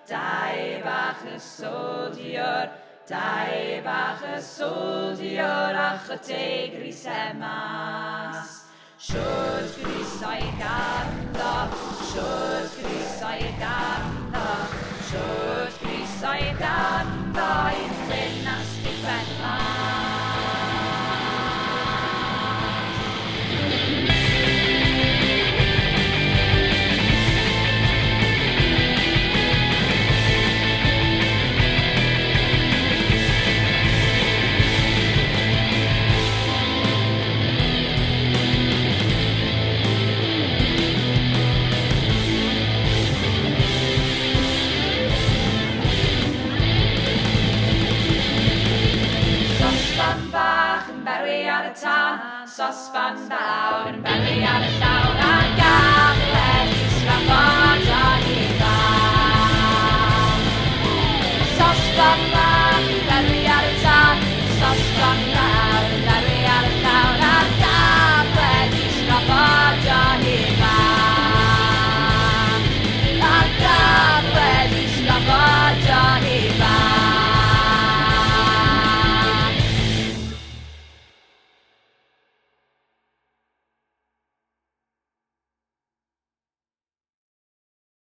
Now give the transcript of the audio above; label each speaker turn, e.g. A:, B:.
A: Dau bach y soldier, dau bach y soldier a chydig gris mas. Siwrt grisau ganddo, siwrt grisau ganddo, siwrt grisau ganddo i'n ddinas diben mas. Sosban bach yn berwi ar y tân, sosban fawr yn berwi ar y llawr.